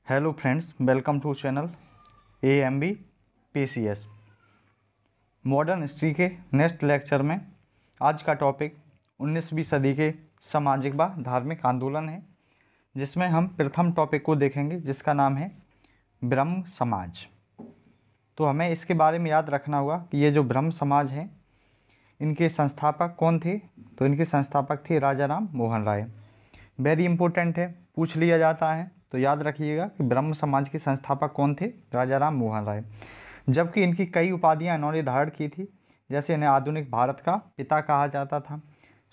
Hello friends, welcome to channel AMB PCS। Modern history के next lecture में आज का टॉपिक 19वीं सदी के सामाजिक व धार्मिक आंदोलन है, जिसमें हम प्रथम टॉपिक को देखेंगे जिसका नाम है ब्रह्म समाज। तो हमें इसके बारे में याद रखना होगा कि ये जो ब्रह्म समाज है, इनके संस्थापक कौन थे। तो इनके संस्थापक थे राजा राम मोहन राय। वेरी इंपॉर्टेंट है, पूछ लिया जाता है, तो याद रखिएगा कि ब्रह्म समाज के संस्थापक कौन थे, राजा राम मोहन राय। जबकि इनकी कई उपाधियां इन्होंने धारण की थी, जैसे इन्हें आधुनिक भारत का पिता कहा जाता था,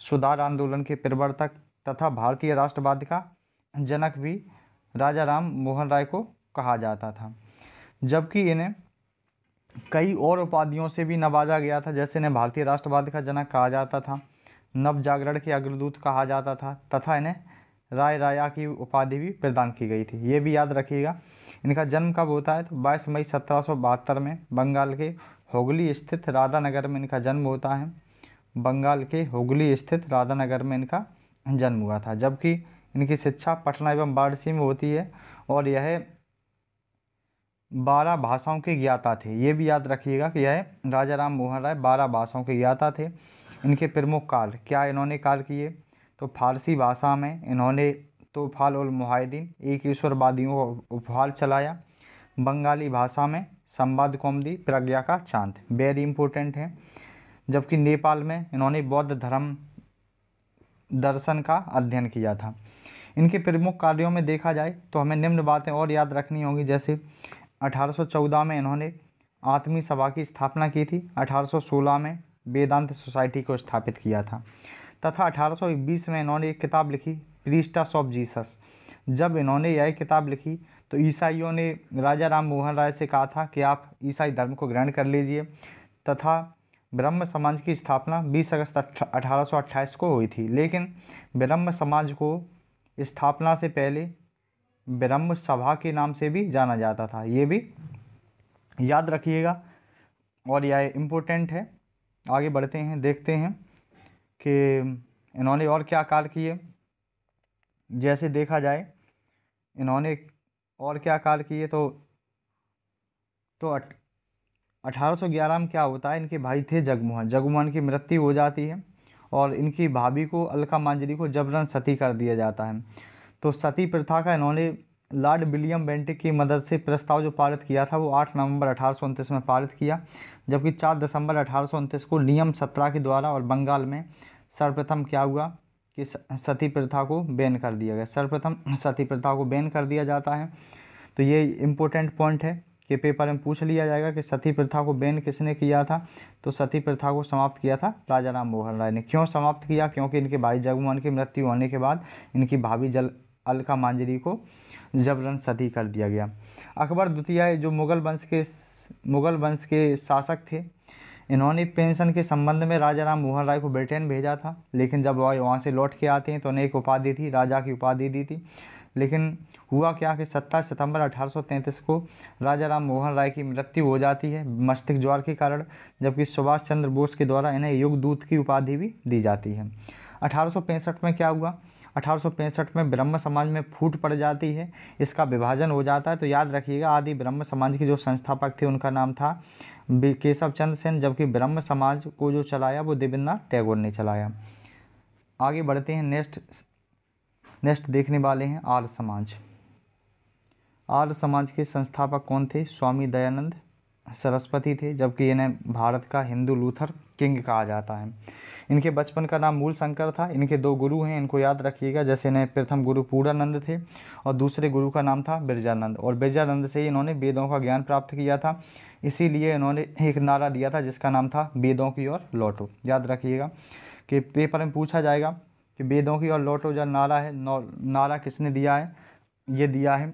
सुधार आंदोलन के प्रवर्तक तथा भारतीय राष्ट्रवाद का जनक भी राजा राम मोहन राय को कहा जाता था। जबकि इन्हें कई और उपाधियों से भी नवाजा गया था, जैसे इन्हें भारतीय राष्ट्रवाद का जनक कहा जाता था, नव जागरण के अग्रदूत कहा जाता था तथा इन्हें राय राया की उपाधि भी प्रदान की गई थी। ये भी याद रखिएगा। इनका जन्म कब होता है, तो 22 मई 1772 में बंगाल के हुगली स्थित राधानगर में इनका जन्म होता है। बंगाल के हुगली स्थित राधानगर में इनका जन्म हुआ था। जबकि इनकी शिक्षा पटना एवं वाराणसी में होती है और यह 12 भाषाओं के ज्ञाता थे। ये भी याद रखिएगा कि यह राजा राम मोहन राय 12 भाषाओं के ज्ञाता थे। इनके प्रमुख कार्य क्या इन्होंने कार्य किए, तो फारसी भाषा में इन्होंने तोफाल उल मुहाइदीन एक ईश्वरवादियों को उपहार चलाया। बंगाली भाषा में संवाद कौमुदी प्रज्ञा का चांद, वेरी इंपॉर्टेंट है। जबकि नेपाल में इन्होंने बौद्ध धर्म दर्शन का अध्ययन किया था। इनके प्रमुख कार्यों में देखा जाए तो हमें निम्न बातें और याद रखनी होगी, जैसे 1814 में इन्होंने आत्मी सभा की स्थापना की थी। 1816 में वेदांत सोसाइटी को स्थापित किया था तथा 1820 में इन्होंने एक किताब लिखी, प्रीस्टस ऑफ जीसस। जब इन्होंने यह किताब लिखी तो ईसाइयों ने राजा राम मोहन राय से कहा था कि आप ईसाई धर्म को ग्रहण कर लीजिए तथा ब्रह्म समाज की स्थापना 20 अगस्त 1828 को हुई थी। लेकिन ब्रह्म समाज को स्थापना से पहले ब्रह्म सभा के नाम से भी जाना जाता था। ये भी याद रखिएगा और यह इम्पोर्टेंट है। आगे बढ़ते हैं, देखते हैं कि इन्होंने और क्या कार्य किए। जैसे देखा जाए इन्होंने और क्या कार्य किए, तो 1811 में क्या होता है, इनके भाई थे जगमोहन। जगमोहन की मृत्यु हो जाती है और इनकी भाभी को अलका मांजरी को जबरन सती कर दिया जाता है। तो सती प्रथा का इन्होंने लॉर्ड विलियम बेंटिक की मदद से प्रस्ताव जो पारित किया था वो 8 नवंबर 1829 में पारित किया। जबकि 4 दिसंबर 1829 को नियम 17 के द्वारा और बंगाल में सर्वप्रथम क्या हुआ कि सती प्रथा को बैन कर दिया गया। सर्वप्रथम सती प्रथा को बैन कर दिया जाता है। तो ये इम्पोर्टेंट पॉइंट है कि पेपर में पूछ लिया जाएगा कि सती प्रथा को बैन किसने किया था। तो सती प्रथा को समाप्त किया था राजा राम मोहन राय ने। क्यों समाप्त किया, क्योंकि इनके भाई जगमोहन की मृत्यु होने के बाद इनकी भाभी अलका मांजरी को जबरन सती कर दिया गया। अकबर द्वितीय जो मुगल वंश के शासक थे, इन्होंने पेंशन के संबंध में राजा राम मोहन राय को ब्रिटेन भेजा था। लेकिन जब वह वहाँ से लौट के आते हैं तो उन्हें एक उपाधि थी, राजा की उपाधि दी थी। लेकिन हुआ क्या कि 27 सितंबर 1833 को राजा राम मोहन राय की मृत्यु हो जाती है मस्तिष्क ज्वर के कारण। जबकि सुभाष चंद्र बोस के द्वारा इन्हें युगदूत की उपाधि भी दी जाती है। 1865 में क्या हुआ, 1865 में ब्रह्म समाज में फूट पड़ जाती है, इसका विभाजन हो जाता है। तो याद रखिएगा, आदि ब्रह्म समाज के जो संस्थापक थे उनका नाम था केशव चंद्र सेन, जबकि ब्रह्म समाज को जो चलाया वो देवेंद्रनाथ टैगोर ने चलाया। आगे बढ़ते हैं, नेक्स्ट देखने वाले हैं आर्य समाज। आर्य समाज के संस्थापक कौन थे, स्वामी दयानंद सरस्वती थे। जबकि इन्हें भारत का हिंदू लूथर किंग कहा जाता है। इनके बचपन का नाम मूल शंकर था। इनके 2 गुरु हैं, इनको याद रखिएगा। जैसे इन्हें प्रथम गुरु पूर्णानंद थे और दूसरे गुरु का नाम था बिरजानंद, और बिरजानंद से ही इन्होंने वेदों का ज्ञान प्राप्त किया था। इसीलिए इन्होंने एक नारा दिया था जिसका नाम था वेदों की ओर लौटो। याद रखिएगा कि पेपर में पूछा जाएगा कि वेदों की ओर लौटो जो नारा है, नारा किसने दिया है, ये दिया है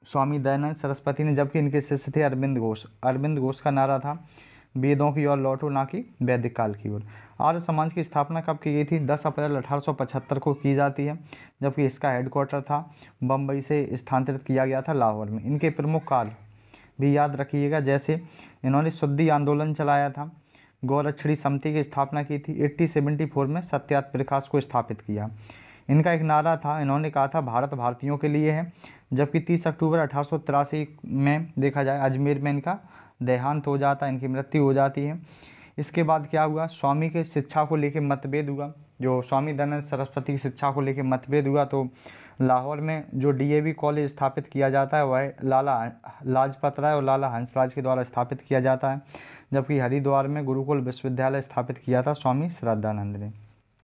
स्वामी दयानंद सरस्वती ने। जबकि इनके शिष्य थे अरविंद घोष। अरविंद घोष का नारा था वेदों की ओर लौटो, ना कि वैदिक काल की ओर। आर्य समाज की स्थापना कब की गई थी, 10 अप्रैल 1875 को की जाती है। जबकि इसका हेडक्वार्टर था बम्बई से स्थानांतरित किया गया था लाहौर में। इनके प्रमुख कार्य भी याद रखिएगा, जैसे इन्होंने शुद्धि आंदोलन चलाया था, गौरक्षणी समिति की स्थापना की थी, 1874 में सत्याग्रह प्रकाश को स्थापित किया। इनका एक नारा था, इन्होंने कहा था भारत भारतीयों के लिए है। जबकि 30 अक्टूबर 1883 में देखा जाए अजमेर में इनका देहांत हो जाता है, इनकी मृत्यु हो जाती है। इसके बाद क्या हुआ, स्वामी के शिक्षा को लेकर मतभेद हुआ, जो स्वामी दयानंद सरस्वती की शिक्षा को लेकर मतभेद हुआ, तो लाहौर में जो डीएवी कॉलेज स्थापित किया जाता है वह लाला लाजपत राय और लाला हंसराज के द्वारा स्थापित किया जाता है। जबकि हरिद्वार में गुरुकुल विश्वविद्यालय स्थापित किया था स्वामी श्रद्धानंद ने।